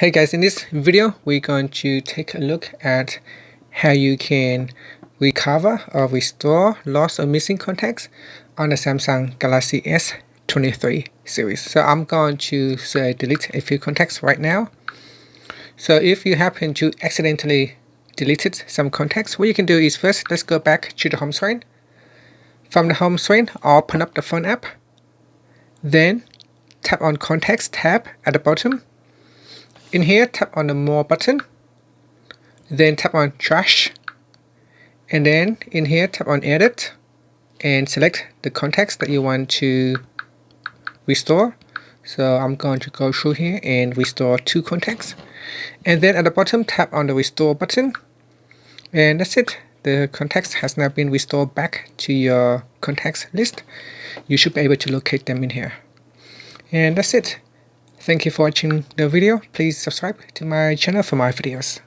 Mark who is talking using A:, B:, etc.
A: Hey guys, in this video we're going to take a look at how you can recover or restore lost or missing contacts on the Samsung Galaxy S23 series. So I'm going to delete a few contacts right now. So if you happen to accidentally deleted some contacts, what you can do is first let's go back to the home screen. From the home screen, open up the phone app. Then tap on Contacts tab at the bottom. In here, tap on the More button, then tap on Trash, and then in here tap on Edit and select the contacts that you want to restore. So I'm going to go through here and restore 2 contacts, and then at the bottom tap on the Restore button, and that's it. The contacts has now been restored back to your contacts list. You should be able to locate them in here, and that's it. Thank you for watching the video. Please subscribe to my channel for more videos.